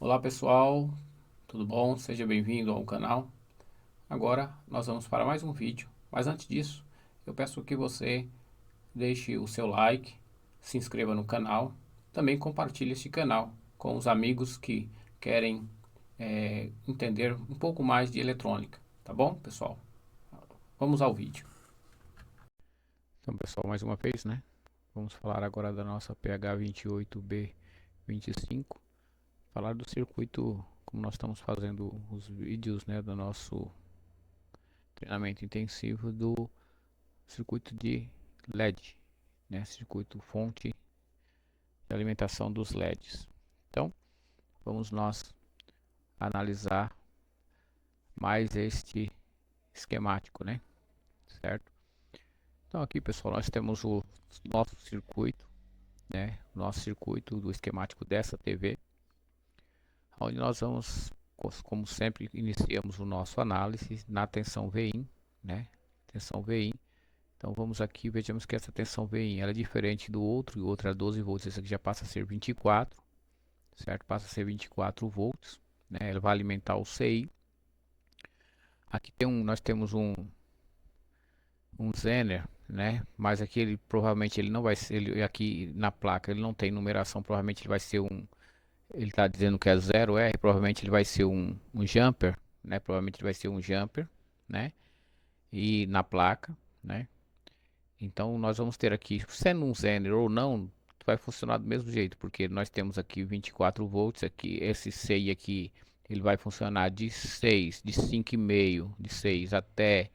Olá pessoal, tudo bom? Seja bem-vindo ao canal. Agora nós vamos para mais um vídeo, mas antes disso eu peço que você deixe o seu like, se inscreva no canal, também compartilhe este canal com os amigos que querem entender um pouco mais de eletrônica, tá bom pessoal? Vamos ao vídeo. Então pessoal, mais uma vez, né? Vamos falar agora da nossa PH28B25, falar do circuito, como nós estamos fazendo os vídeos, né, do nosso treinamento intensivo do circuito de LED, né, circuito fonte de alimentação dos LEDs. Então, vamos nós analisar mais este esquemático, né, certo? Então aqui, pessoal, nós temos o nosso circuito, né, o nosso circuito do esquemático dessa TV, onde nós vamos, como sempre, iniciamos o nosso análise na tensão VIN, né, tensão VIN. Então vamos aqui, vejamos que essa tensão VIN ela é diferente do outro, o outro é 12 volts, esse aqui já passa a ser 24, certo? Passa a ser 24 volts, né? Ela vai alimentar o CI. Aqui nós temos um Zener, né? Mas aqui ele provavelmente ele não vai ser, ele, aqui na placa ele não tem numeração, provavelmente ele vai ser ele está dizendo que é 0R, provavelmente ele vai ser um jumper, né? Provavelmente ele vai ser um jumper, né? E na placa, né? Então nós vamos ter aqui, sendo um Zener ou não, vai funcionar do mesmo jeito, porque nós temos aqui 24 volts, aqui esse CI aqui, ele vai funcionar de 6, de 5,5, de 6 até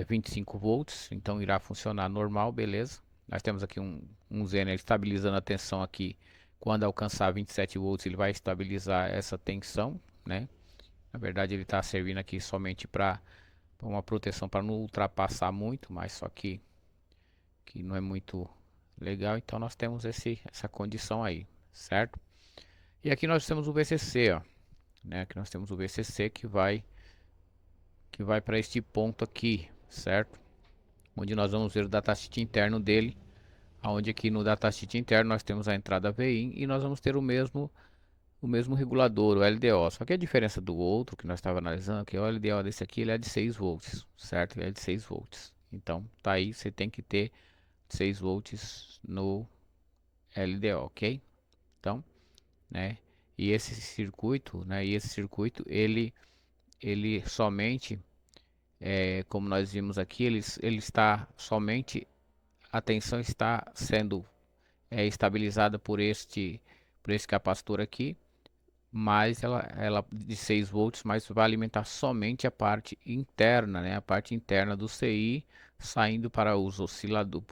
25 volts, então irá funcionar normal, beleza? Nós temos aqui um Zener estabilizando a tensão aqui, quando alcançar 27 volts ele vai estabilizar essa tensão, né? Na verdade ele está servindo aqui somente para uma proteção para não ultrapassar muito, mas só que não é muito legal, então nós temos essa condição aí, certo? E aqui nós temos o VCC, ó, né? Aqui nós temos o VCC que vai para este ponto aqui, certo? Onde nós vamos ver o datasheet interno dele, aonde aqui no datasheet interno nós temos a entrada VIN e nós vamos ter o mesmo regulador, o LDO. Só que a diferença do outro que nós estávamos analisando, que é o LDO desse aqui, ele é de 6 volts, certo? Ele é de 6 volts. Então, tá aí, você tem que ter 6 volts no LDO, ok? Então, né? E esse circuito, ele somente, como nós vimos aqui, ele está somente, a tensão está sendo estabilizada por esse capacitor aqui, mas ela de 6 volts, mas vai alimentar somente a parte interna, né? A parte interna do CI, saindo para o oscilador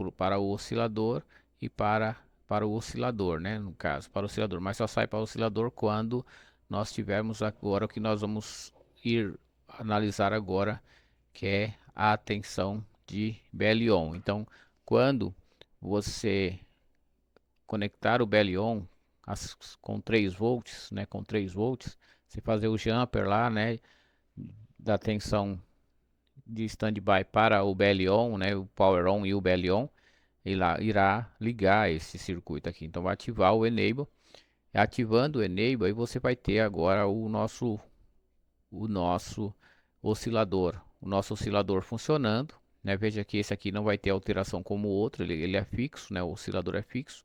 e para o oscilador, né? No caso, para o oscilador, mas só sai para o oscilador quando nós tivermos agora o que nós vamos ir analisar agora, que é a tensão de BL-on. Então, quando você conectar o BL-on com 3 volts, né, com 3 volts, você fazer o jumper lá, né, da tensão de standby para o BL-on, né, o power on e o BL-on, irá ligar esse circuito aqui. Então vai ativar o enable. Ativando o enable, aí você vai ter agora o nosso oscilador funcionando, né? Veja que esse aqui não vai ter alteração como o outro, ele é fixo, né? O oscilador é fixo.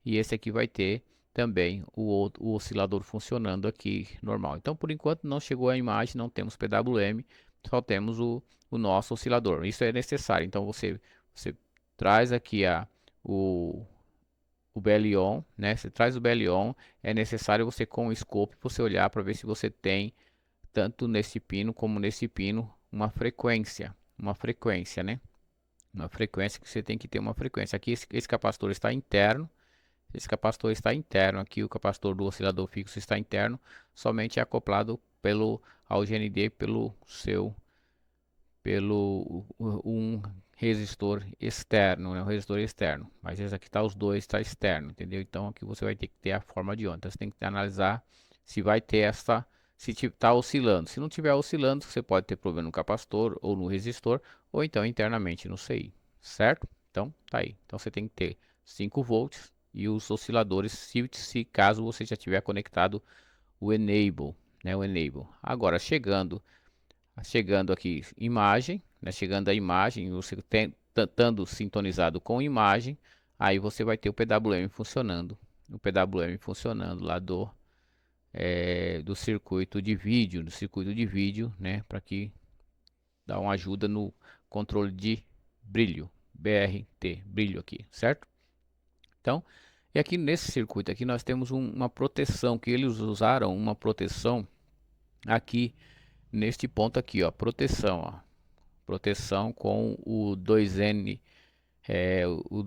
E esse aqui vai ter também o oscilador funcionando aqui normal. Então, por enquanto não chegou a imagem, não temos PWM, só temos o nosso oscilador. Isso é necessário. Então, você traz aqui o BL-on, né? Você traz o BL-on, é necessário você com o scope você olhar para ver se você tem tanto nesse pino como nesse pino uma frequência, né? Uma frequência que você tem que ter uma frequência. Aqui esse capacitor está interno. Esse capacitor está interno aqui, o capacitor do oscilador fixo está interno, somente é acoplado ao GND pelo um resistor externo, né? Um resistor externo. Mas esse aqui está os dois, está externo, entendeu? Então aqui você vai ter que ter a forma de onda. Então, você tem que analisar se vai ter se está oscilando. Se não estiver oscilando, você pode ter problema no capacitor ou no resistor, ou então internamente no CI, certo? Então tá aí. Então você tem que ter 5 volts e os osciladores, se caso você já tiver conectado o enable, né? O enable. Agora chegando aqui imagem, né? Chegando a imagem, você estando sintonizado com imagem, aí você vai ter o PWM funcionando, lá do circuito de vídeo, né? Para que dá uma ajuda no controle de brilho, BRT, brilho aqui, certo? Então, e aqui nesse circuito aqui nós temos uma proteção, que eles usaram uma proteção aqui neste ponto aqui, ó, proteção com o 2N, o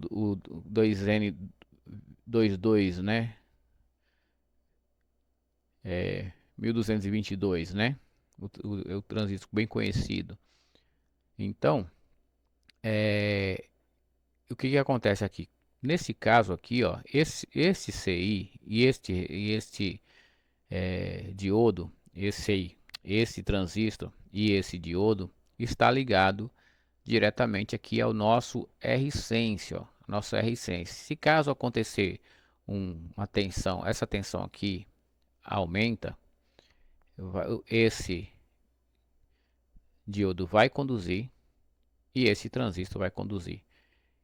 2N22, né? 1222, né? O transistor bem conhecido. Então, o que acontece aqui? Nesse caso aqui, ó, esse CI e este diodo, esse transistor e esse diodo está ligado diretamente aqui ao nosso R-Sense, ó, nosso R-Sense. Se caso acontecer uma tensão, essa tensão aqui aumenta, esse diodo vai conduzir e esse transistor vai conduzir.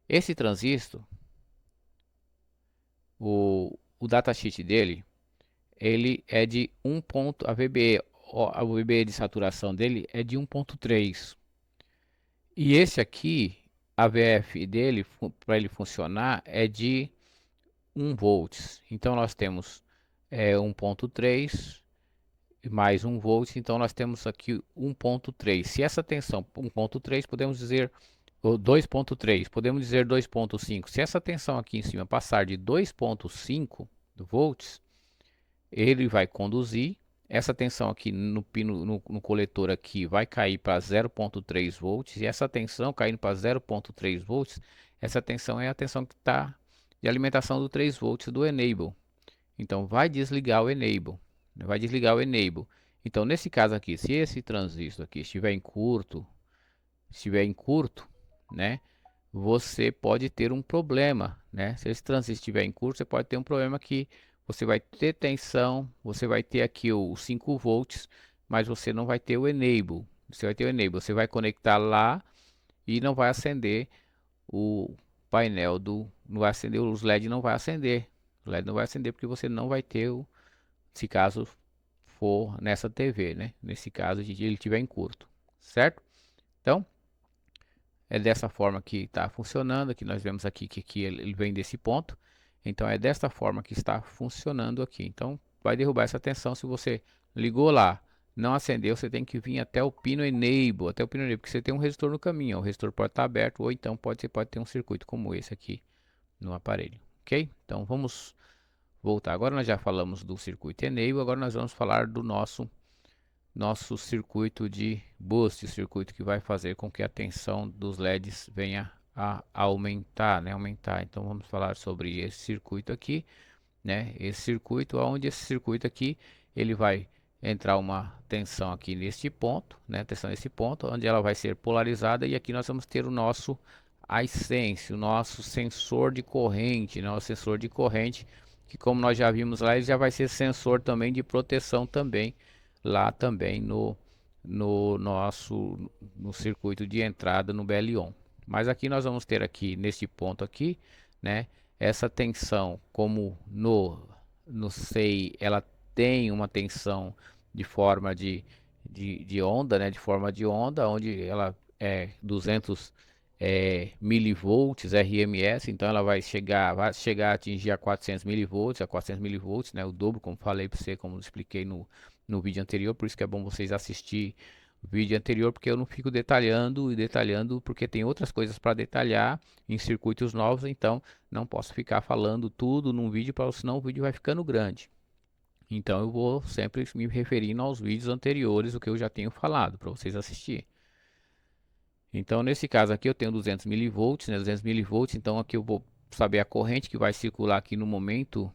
Esse transistor, o datasheet dele, ele é de 1 ponto, a VBE de saturação dele é de 1.3. E esse aqui, a VF dele, para ele funcionar, é de 1 volts. Então nós temos 1.3 mais 1 volt, então nós temos aqui 1.3. Se essa tensão 1.3, podemos dizer, ou 2.3, podemos dizer 2.5. Se essa tensão aqui em cima passar de 2.5 volts, ele vai conduzir. Essa tensão aqui no pino, no coletor aqui, vai cair para 0.3 volts. E essa tensão caindo para 0.3 volts, essa tensão é a tensão que está de alimentação do 3 volts do enable. Então vai desligar o enable. Então nesse caso aqui, se esse transistor aqui estiver em curto, né, você pode ter um problema, né? Se esse transistor estiver em curto, você pode ter um problema que você vai ter tensão, você vai ter aqui os 5 volts, mas você não vai ter o enable. Você vai conectar lá e não vai acender o painel não vai acender, os LED não vai acender. O LED não vai acender porque você não vai ter se caso for nessa TV, né? Nesse caso, ele estiver em curto, certo? Então, é dessa forma que está funcionando. Aqui nós vemos aqui que ele vem desse ponto. Então é desta forma que está funcionando aqui. Então vai derrubar essa tensão. Se você ligou lá, não acendeu, você tem que vir até o pino enable, porque você tem um resistor no caminho. O resistor pode estar aberto ou então você pode ter um circuito como esse aqui no aparelho, ok? Então vamos voltar. Agora nós já falamos do circuito enable. Agora nós vamos falar do nosso circuito de boost, circuito que vai fazer com que a tensão dos LEDs venha a aumentar, né? Então vamos falar sobre esse circuito aqui, né? Esse circuito aqui, ele vai entrar uma tensão aqui neste ponto, né? Tensão nesse ponto, onde ela vai ser polarizada, e aqui nós vamos ter o nosso iSense, o nosso sensor de corrente, né? O sensor de corrente, que como nós já vimos lá, ele já vai ser sensor também de proteção também, lá também no circuito de entrada no BL-ON. Mas aqui nós vamos ter aqui neste ponto aqui, né, essa tensão, como no SEI ela tem uma tensão de forma de onda, né, onde ela é 200 milivolts RMS, então ela vai chegar a atingir a 400 milivolts, né, o dobro, como falei para você, como expliquei no vídeo anterior. Por isso que é bom vocês assistir o vídeo anterior, porque eu não fico detalhando, porque tem outras coisas para detalhar em circuitos novos, então não posso ficar falando tudo num vídeo, senão o vídeo vai ficando grande. Então eu vou sempre me referindo aos vídeos anteriores, o que eu já tenho falado, para vocês assistirem. Então nesse caso aqui eu tenho 200 milivolts, né, 200 milivolts, então aqui eu vou saber a corrente que vai circular aqui no momento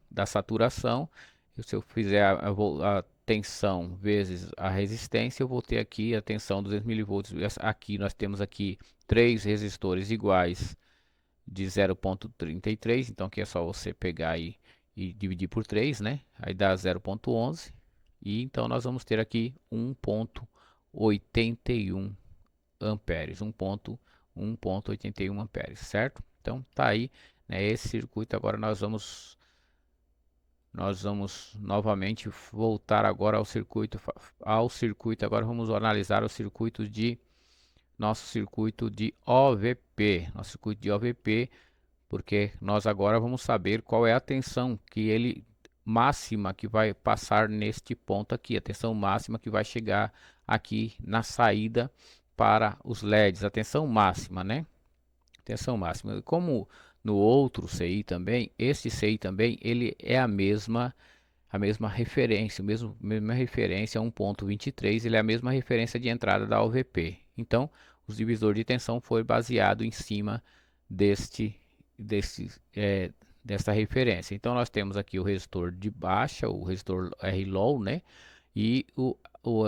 da saturação. Se eu fizer a tensão vezes a resistência, eu vou ter aqui a tensão 200 milivolts. Aqui nós temos aqui 3 resistores iguais de 0.33, então aqui é só você pegar aí e dividir por 3, né? Aí dá 0,11. E então nós vamos ter aqui 1,81 amperes, 1,81 amperes, certo? Então tá aí, né, esse circuito. Agora nós vamos novamente voltar agora ao circuito. Agora vamos analisar o circuito de nosso circuito de OVP, porque nós agora vamos saber qual é a tensão que ele máxima que vai passar neste ponto aqui, a tensão máxima que vai chegar aqui na saída para os LEDs, a tensão máxima, né? Tensão máxima. Como no outro CI também, este CI também, ele é a mesma referência, mesma referência 1.23, ele é a mesma referência de entrada da OVP. Então, o divisor de tensão foi baseado em cima deste, deste, desta referência. Então, nós temos aqui o resistor de baixa, o resistor R-Low, né? E o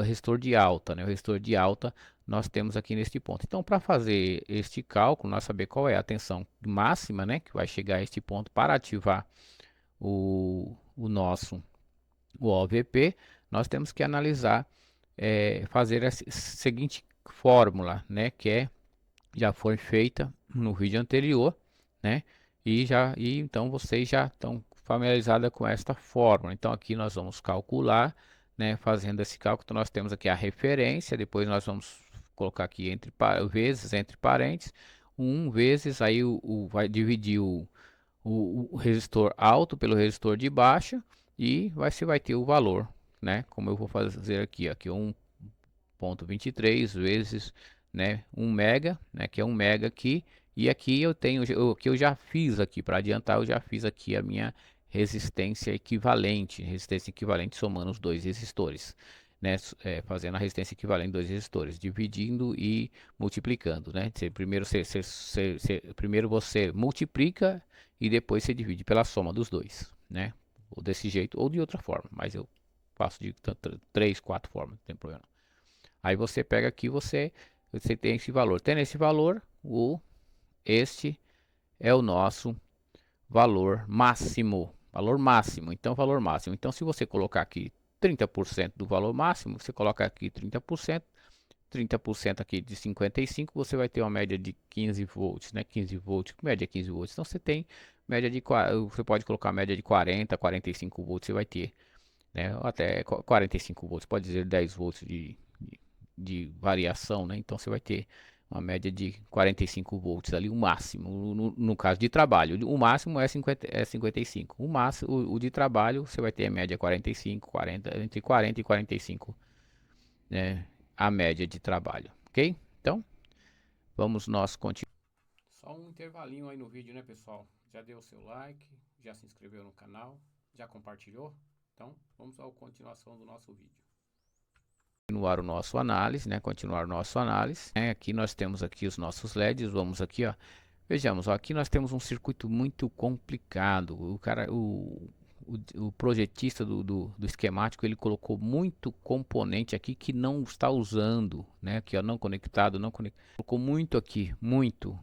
resistor de alta, né? O resistor de alta nós temos aqui neste ponto. Então, para fazer este cálculo, nós saber qual é a tensão máxima, né? Que vai chegar a este ponto para ativar o nosso o OVP, nós temos que analisar, fazer a seguinte fórmula, né, que já foi feita no vídeo anterior, né, e então vocês já estão familiarizados com esta fórmula. Então aqui nós vamos calcular, né, fazendo esse cálculo. Então, nós temos aqui a referência, depois nós vamos colocar aqui vezes entre parênteses, 1 vezes, aí vai dividir o resistor alto pelo resistor de baixa, e você vai ter o valor, né? Como eu vou fazer aqui 1.23 vezes, né, 1 mega, né, que é 1 mega aqui, e aqui eu tenho, que eu já fiz aqui, para adiantar, eu já fiz aqui a minha resistência equivalente somando os dois resistores, né, fazendo a resistência equivalente dos resistores, dividindo e multiplicando, né? Primeiro você multiplica e depois você divide pela soma dos dois, né? Ou desse jeito ou de outra forma, mas eu faço de 3, 4 formas, não tem problema. Aí você pega aqui, você tem esse valor. Tendo esse valor, este é o nosso valor máximo. Valor máximo. Então, valor máximo. Então, se você colocar aqui 30% do valor máximo, você coloca aqui 30%. 30% aqui de 55, você vai ter uma média de 15 volts, né? 15 volts, média 15 volts. Então você tem média de, você pode colocar média de 40, 45 volts, você vai ter, né? Até 45 volts, pode dizer 10 volts de variação, né? Então você vai ter uma média de 45 volts ali, o máximo, no caso de trabalho. O máximo é 55. O máximo, o de trabalho, você vai ter a média 45, 40, entre 40 e 45, né? A média de trabalho, ok? Então, vamos nós continuar. Só um intervalinho aí no vídeo, né, pessoal? Já deu o seu like, já se inscreveu no canal, já compartilhou? Então, vamos à continuação do nosso vídeo. Continuar o nosso análise, né? Continuar o nosso análise. Aqui nós temos aqui os nossos LEDs. Vamos aqui, ó. Vejamos, ó, aqui nós temos um circuito muito complicado. O projetista do esquemático, ele colocou muito componente aqui que não está usando, né? Aqui, ó, não conectado, colocou muito aqui, muito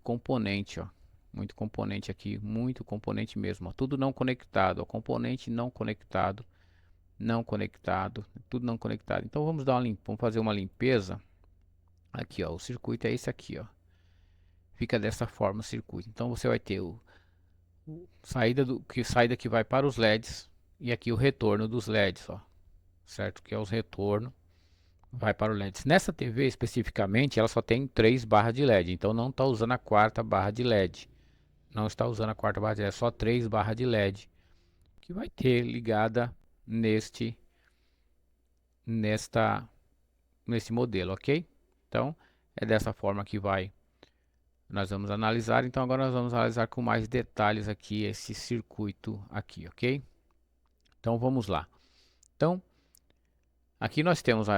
componente, ó. Muito componente aqui, muito componente mesmo, ó. Tudo não conectado, ó. Componente não conectado, tudo não conectado. Então vamos fazer uma limpeza. Aqui, ó, o circuito é esse aqui, ó. Fica dessa forma o circuito. Então você vai ter saída que vai para os LEDs, e aqui o retorno dos LEDs, ó, certo? Que é os retorno vai para o LEDs. Nessa TV especificamente, ela só tem 3 barras de LED, então não está usando a quarta barra de LED. Não está usando a quarta barra de LED, é só 3 barras de LED que vai ter ligada neste modelo, ok? Então é dessa forma que nós vamos analisar. Então agora nós vamos analisar com mais detalhes aqui esse circuito aqui, ok? Então vamos lá. Então aqui nós temos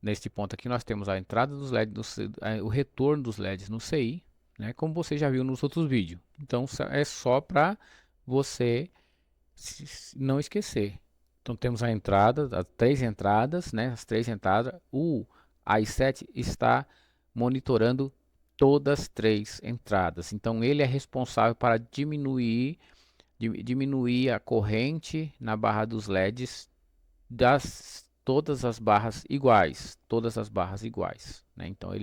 neste ponto aqui nós temos a entrada dos LEDs, o retorno dos LEDs no CI, né? Como você já viu nos outros vídeos. Então é só para você não esquecer. Então temos a entrada, as 3 entradas, né? As 3 entradas. O i7 está monitorando todas as 3 entradas. Então ele é responsável para diminuir diminuir a corrente na barra dos LEDs das todas as barras iguais, né? Então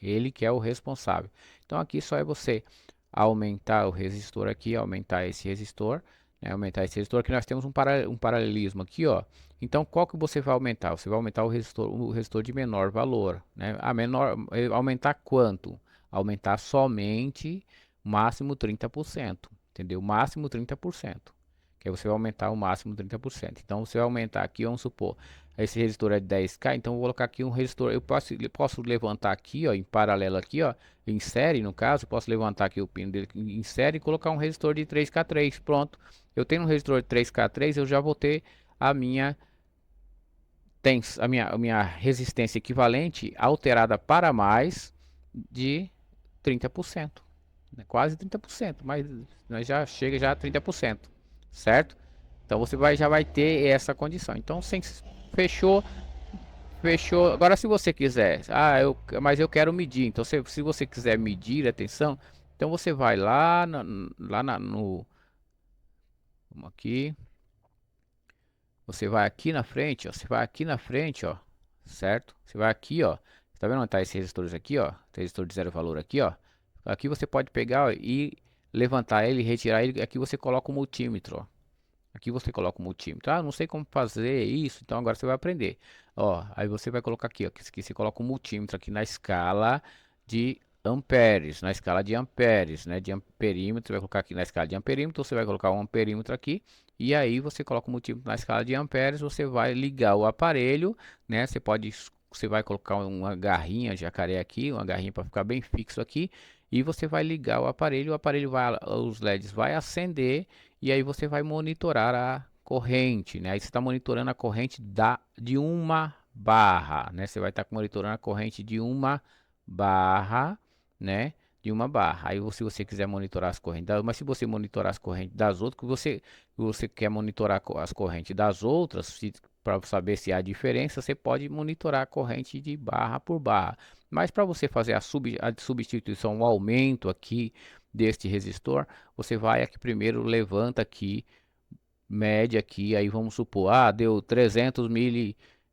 ele que é o responsável. Então aqui só é você aumentar o resistor aqui, aumentar esse resistor, né? Aumentar esse resistor que nós temos um paralelismo aqui, ó. Então qual que você vai aumentar? Você vai aumentar o resistor de menor valor, né? Aumentar quanto? Aumentar somente máximo 30%, entendeu? Máximo 30%. Que aí você vai aumentar o máximo 30%. Então você vai aumentar aqui, vamos supor, esse resistor é de 10K, então eu vou colocar aqui um resistor, eu posso levantar aqui, ó, em paralelo aqui, ó, em série no caso, posso levantar aqui o pino dele em série e colocar um resistor de 3K3, pronto. Eu tenho um resistor de 3K3, eu já vou ter a minha a minha resistência equivalente alterada para mais de 30%, né? Quase 30%, mas nós já chega já a 30%, certo? Então você já vai ter essa condição. Então, fechou, fechou. Agora, se você quiser, mas eu quero medir. Então, se você quiser medir, atenção, então você vai no, vamos aqui, você vai aqui na frente, ó, você vai aqui na frente, ó, certo? Você vai aqui, ó, tá vendo onde tá esses resistores aqui, ó, resistor de zero valor aqui, ó. Aqui você pode pegar, ó, e levantar ele, retirar ele. Aqui você coloca o multímetro, ó. Aqui você coloca o multímetro. Ah, não sei como fazer isso, então agora você vai aprender. Ó, aí você vai colocar aqui, ó, que você coloca o multímetro aqui na escala de amperes, né, de amperímetro, você vai colocar aqui na escala de amperímetro, você vai colocar um amperímetro aqui, e aí você coloca o multímetro na escala de amperes, você vai ligar o aparelho, né, você vai colocar uma garrinha jacaré aqui, uma garrinha para ficar bem fixo aqui, e você vai ligar o aparelho vai, os LEDs vai acender, e aí você vai monitorar a corrente, né? Aí você está monitorando a corrente de uma barra, né? Você vai estar monitorando a corrente de uma barra, né? De uma barra. Aí, se você quiser monitorar as correntes, mas se você monitorar as correntes das outras, que você quer monitorar as correntes das outras, para saber se há diferença, você pode monitorar a corrente de barra por barra. Mas para você fazer a substituição, o aumento aqui deste resistor, você vai aqui primeiro, levanta aqui, mede aqui, aí vamos supor, deu 300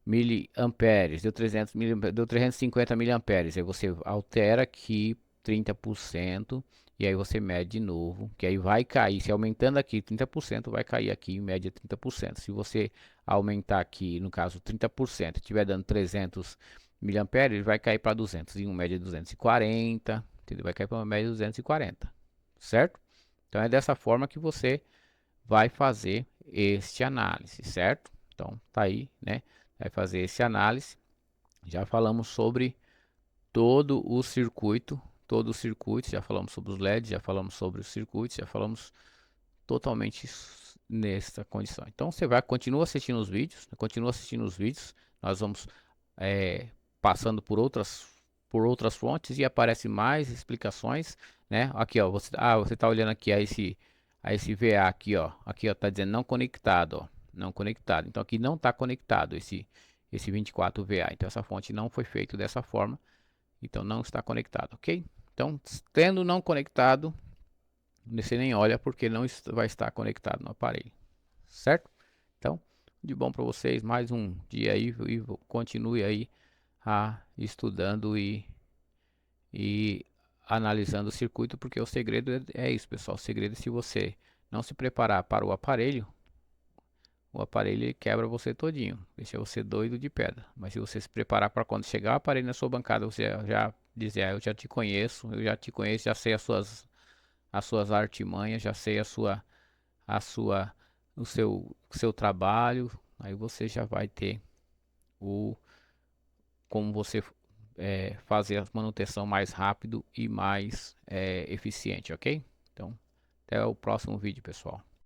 miliamperes, deu 350 miliamperes, aí você altera aqui 30%, e aí você mede de novo, que aí vai cair, se aumentando aqui 30%, vai cair aqui em média 30%. Se você aumentar aqui, no caso 30%, estiver dando 300 miliamperes, vai cair para 200, em uma média 240, entendeu? Vai cair para uma média 240, certo? Então é dessa forma que você vai fazer este análise, certo? Então tá aí, né? Vai fazer esse análise. Já falamos sobre todo o circuito, já falamos sobre os LEDs, já falamos sobre os circuitos, já falamos totalmente nessa condição. Então você continua assistindo os vídeos, nós vamos passando por outras fontes e aparece mais explicações, né? Aqui, ó, você está olhando aqui a esse VA aqui, ó, tá dizendo não conectado, ó, não conectado. Então aqui não está conectado esse 24 VA. Então essa fonte não foi feita dessa forma, então não está conectado, ok? Então, tendo não conectado, você nem olha porque não vai estar conectado no aparelho, certo? Então, de bom para vocês, mais um dia aí e continue aí estudando e analisando o circuito, porque o segredo é isso, pessoal. O segredo é, se você não se preparar para o aparelho ele quebra você todinho, deixa você doido de pedra. Mas se você se preparar para quando chegar o aparelho na sua bancada, você já dizer, eu já te conheço, já sei as suas artimanhas, já sei a sua, o seu trabalho, aí você já vai ter como você fazer a manutenção mais rápido e mais eficiente, ok? Então, até o próximo vídeo, pessoal.